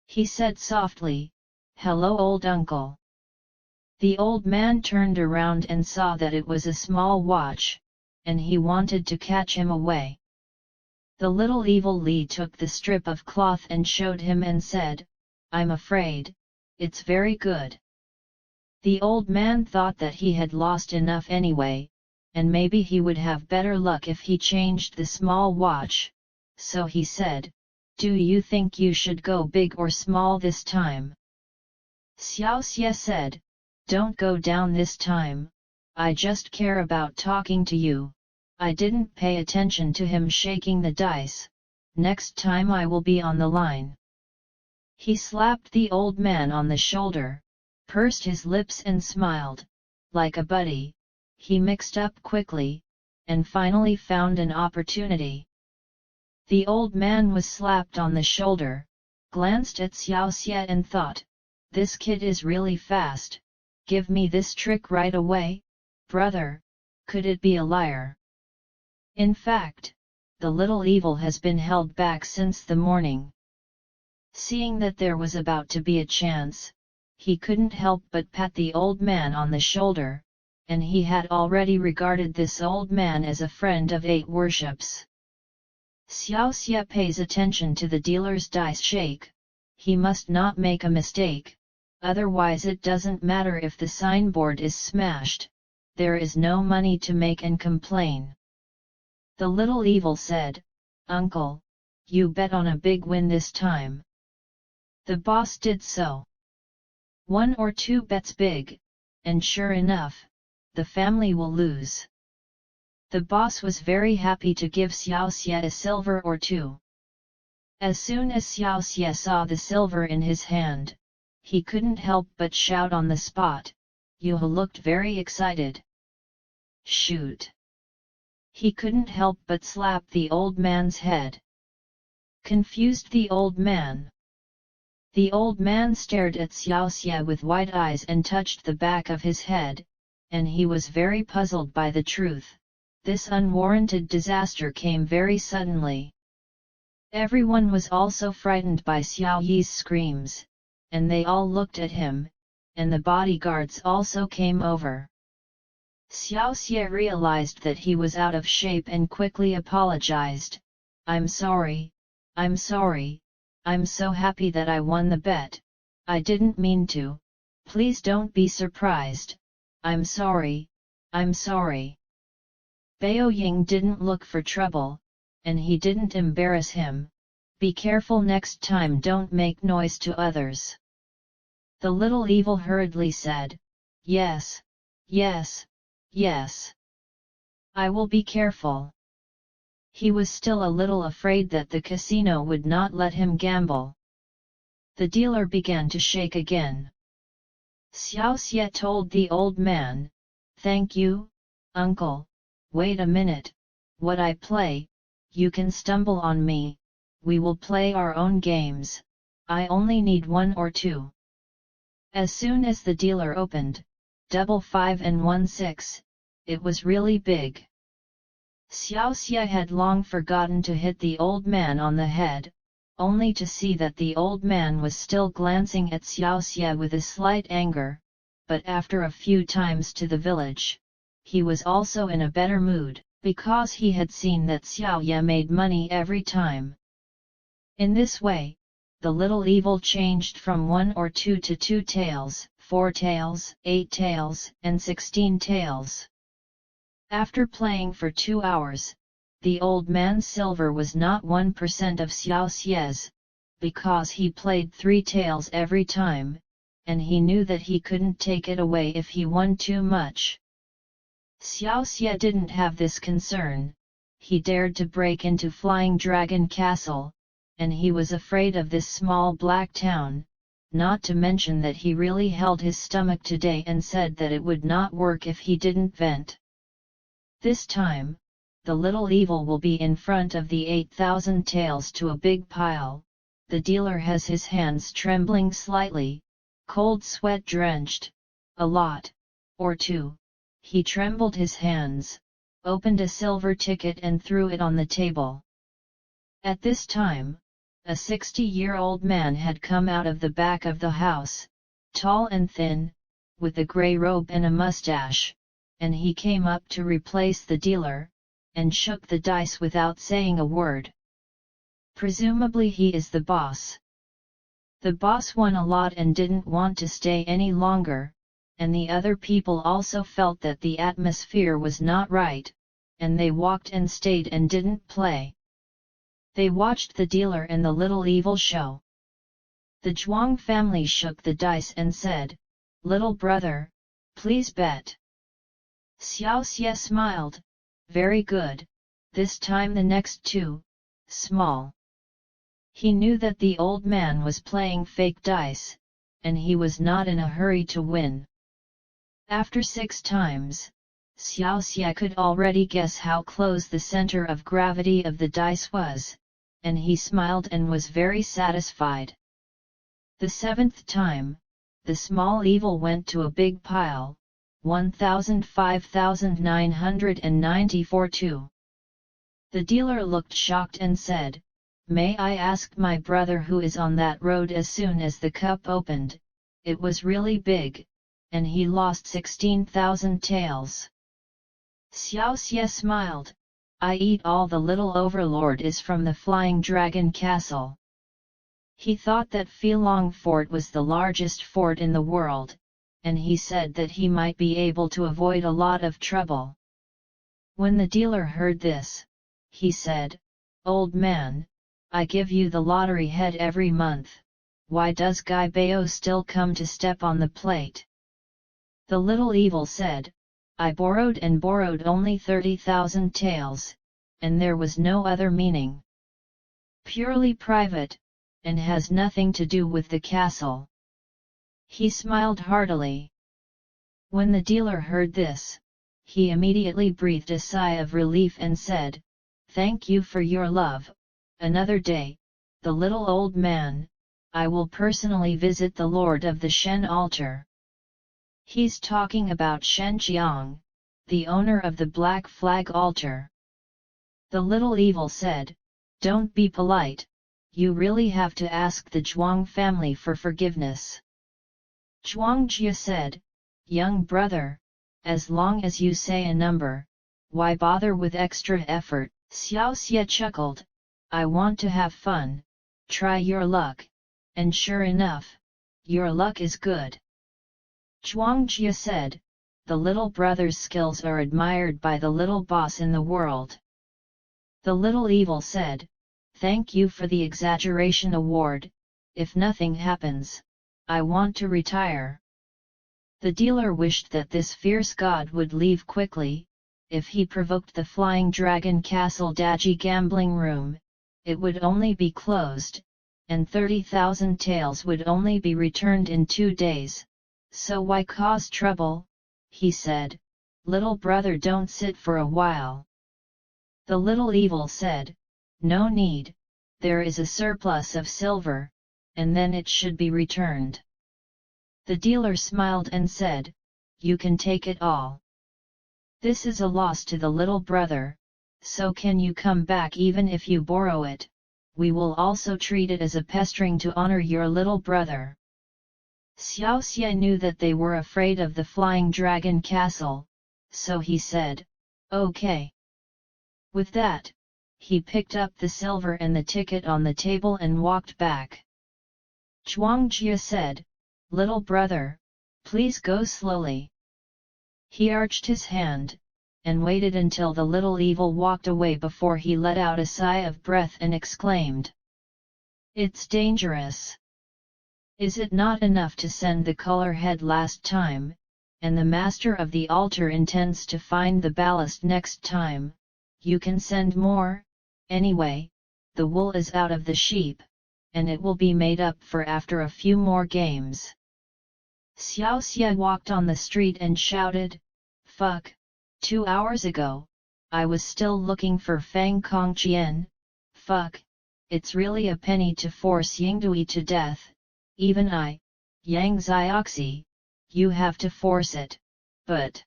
He said softly, "Hello, old uncle." The old man turned around and saw that it was a small watch, and he wanted to catch him away. The little evil Li took the strip of cloth and showed him and said, "I'm afraid, it's very good." The old man thought that he had lost enough anyway, and maybe he would have better luck if he changed the small watch, so he said, "Do you think you should go big or small this time?" Xiaoxie said, "Don't go down this time, I just care about talking to you. I didn't pay attention to him shaking the dice, next time I will be on the line." He slapped the old man on the shoulder, pursed his lips and smiled, like a buddy. He mixed up quickly, and finally found an opportunity. The old man was slapped on the shoulder, glanced at Xiaoxie and thought, "This kid is really fast, give me this trick right away, brother, could it be a liar?" In fact, the little evil has been held back since the morning. Seeing that there was about to be a chance, he couldn't help but pat the old man on the shoulder, and he had already regarded this old man as a friend of 8 worships. Xiaoxie pays attention to the dealer's dice shake. He must not make a mistake, otherwise it doesn't matter if the signboard is smashed, there is no money to make and complain. The little evil said, "Uncle, you bet on a big win this time." The boss did so. 1 or 2 bets big, and sure enough, the family will lose. The boss was very happy to give Xiaoxie a silver or 2. As soon as Xiaoxie saw the silver in his hand, he couldn't help but shout on the spot. Yu looked very excited. "Shoot!" He couldn't help but slap the old man's head. Confused the old man. The old man stared at Xiaoxie with wide eyes and touched the back of his head, and he was very puzzled by the truth. This unwarranted disaster came very suddenly. Everyone was also frightened by Xiaoye's screams, and they all looked at him, and the bodyguards also came over. Xiaoxie realized that he was out of shape and quickly apologized. "I'm sorry, I'm sorry, I'm so happy that I won the bet, I didn't mean to, please don't be surprised, I'm sorry, I'm sorry." Baoying didn't look for trouble, and he didn't embarrass him. "Be careful next time, don't make noise to others." The little evil hurriedly said, "Yes, yes, yes. I will be careful." He was still a little afraid that the casino would not let him gamble. The dealer began to shake again. Xiaoxie told the old man, "Thank you, uncle, wait a minute, what I play, you can stumble on me, we will play our own games, I only need 1 or 2. As soon as the dealer opened, 5 and 6, it was really big. Xiaoxie had long forgotten to hit the old man on the head, only to see that the old man was still glancing at Xiaoxie with a slight anger, but after a few times to the village, he was also in a better mood, because he had seen that Xiaoye made money every time. In this way, the little evil changed from 1 or 2 to 2 taels, 4 taels, 8 taels, and 16 taels. After playing for 2 hours, the old man's silver was not 1% of Xiaoxie's, because he played 3 taels every time, and he knew that he couldn't take it away if he won too much. Xiaoxie didn't have this concern. He dared to break into Flying Dragon Castle, and he was afraid of this small black town, not to mention that he really held his stomach today and said that it would not work if he didn't vent. This time, the little evil will be in front of the 8,000 taels to a big pile. The dealer has his hands trembling slightly, cold sweat drenched, a lot, or 2. He trembled his hands, opened a silver ticket and threw it on the table. At this time, a 60-year-old man had come out of the back of the house, tall and thin, with a grey robe and a mustache, and he came up to replace the dealer, and shook the dice without saying a word. Presumably he is the boss. The boss won a lot and didn't want to stay any longer, and the other people also felt that the atmosphere was not right, and they walked and stayed and didn't play. They watched the dealer and the little evil show. The Zhuang family shook the dice and said, "Little brother, please bet." Xiaoxie smiled, "Very good, this time the next two, small." He knew that the old man was playing fake dice, and he was not in a hurry to win. After 6 times, Xiaoxie could already guess how close the center of gravity of the dice was, and he smiled and was very satisfied. The 7th time, the small evil went to a big pile, 1,005,994 The dealer looked shocked and said, "May I ask my brother who is on that road?" As soon as the cup opened, it was really big, and he lost 16,000 taels. Xiaoxie smiled, "I eat all the little overlord is from the Flying Dragon Castle." He thought that Filong Fort was the largest fort in the world, and he said that he might be able to avoid a lot of trouble. When the dealer heard this, he said, "Old man, I give you the lottery head every month, why does Gai Bao still come to step on the plate?" The little evil said, "I borrowed and borrowed only 30,000 taels, and there was no other meaning. Purely private, and has nothing to do with the castle." He smiled heartily. When the dealer heard this, he immediately breathed a sigh of relief and said, "Thank you for your love. Another day, the little old man, I will personally visit the Lord of the Shen altar." He's talking about Shen Jiang, the owner of the Black Flag altar. The little evil said, "Don't be polite, you really have to ask the Zhuang family for forgiveness." Zhuang Jia said, "Young brother, as long as you say a number, why bother with extra effort?" Xiaoxie chuckled, "I want to have fun, try your luck, and sure enough, your luck is good." Zhuang Jia said, "The little brother's skills are admired by the little boss in the world." The little evil said, "Thank you for the exaggeration award, if nothing happens, I want to retire." The dealer wished that this fierce god would leave quickly. If he provoked the Flying Dragon Castle Daji gambling room, it would only be closed, and 30,000 taels would only be returned in 2 days, so why cause trouble? He said, "Little brother, don't sit for a while." The little evil said, "No need, there is a surplus of silver, and then it should be returned." The dealer smiled and said, "You can take it all. This is a loss to the little brother, so can you come back even if you borrow it? We will also treat it as a pestering to honor your little brother." Xiaoxie knew that they were afraid of the Flying Dragon Castle, so he said, "Okay." With that, he picked up the silver and the ticket on the table and walked back. Zhuang Jia said, "Little brother, please go slowly." He arched his hand, and waited until the little evil walked away before he let out a sigh of breath and exclaimed, "It's dangerous. Is it not enough to send the color head last time, and the master of the altar intends to find the ballast next time? You can send more, anyway, the wool is out of the sheep, and it will be made up for after a few more games." Xiaoxie walked on the street and shouted, "Fuck, 2 hours ago, I was still looking for Fang Kongqian, fuck, it's really a penny to force Yingdui to death, even I, Yang Xiaoxie, you have to force it, but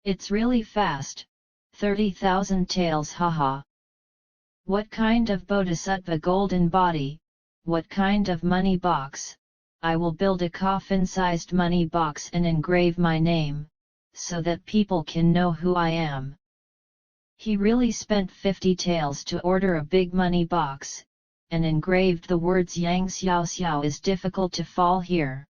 it's really fast, 30,000 taels haha." What kind of bodhisattva golden body, what kind of money box? I will build a coffin-sized money box and engrave my name, so that people can know who I am. He really spent 50 taels to order a big money box, and engraved the words Yang Xiao is difficult to fall here.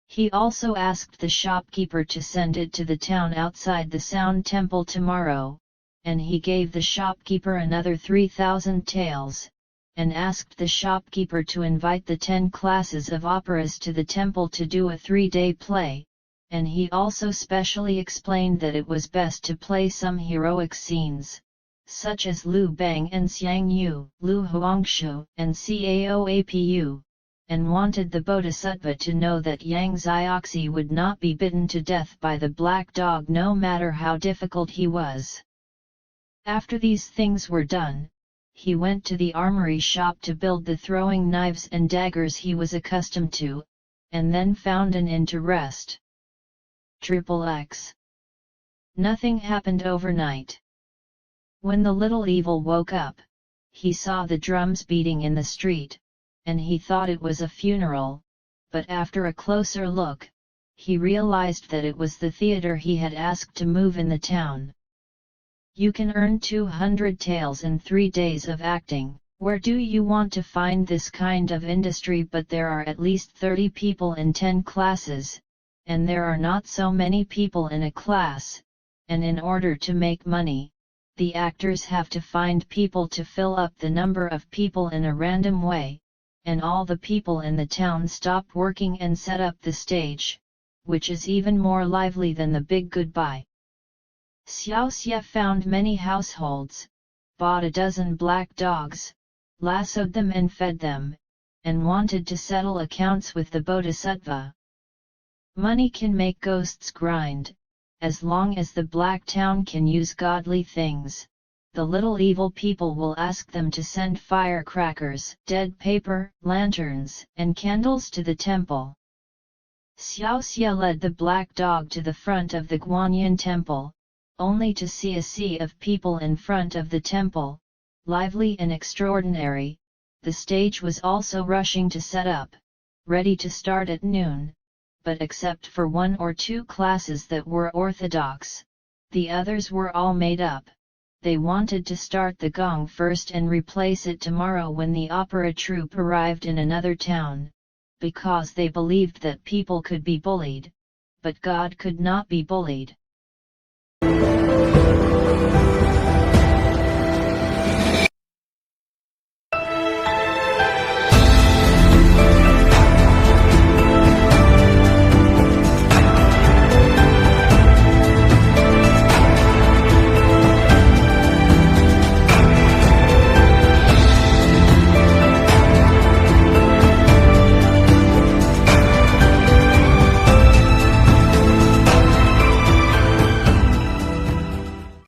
He also asked the shopkeeper to send it to the town outside the Sound Temple tomorrow, and he gave the shopkeeper another 3,000 taels, and asked the shopkeeper to invite the 10 classes of operas to the temple to do a 3-day play, and he also specially explained that it was best to play some heroic scenes, such as Lu Bang and Xiang Yu, Lu Huangshu and Caoapu, and wanted the bodhisattva to know that Yang Xiaoxie would not be bitten to death by the black dog no matter how difficult he was. After these things were done, he went to the armory shop to build the throwing knives and daggers he was accustomed to, and then found an inn to rest. XXX. Nothing happened overnight. When the little evil woke up, he saw the drums beating in the street, and he thought it was a funeral, but after a closer look, he realized that it was the theater he had asked to move in the town. You can earn 200 taels in 3 days of acting. Where do you want to find this kind of industry? But there are at least 30 people in 10 classes, and there are not so many people in a class, and in order to make money, the actors have to find people to fill up the number of people in a random way, and all the people in the town stop working and set up the stage, which is even more lively than the big goodbye. Xiaoxie found many households, bought a dozen black dogs, lassoed them and fed them, and wanted to settle accounts with the bodhisattva. Money can make ghosts grind, as long as the black town can use godly things. The little evil people will ask them to send firecrackers, dead paper, lanterns, and candles to the temple. Xiaoxie led the black dog to the front of the Guanyin temple, only to see a sea of people in front of the temple, lively and extraordinary. The stage was also rushing to set up, ready to start at noon, but except for 1 or 2 classes that were orthodox, the others were all made up. They wanted to start the gong first and replace it tomorrow when the opera troupe arrived in another town, because they believed that people could be bullied, but God could not be bullied.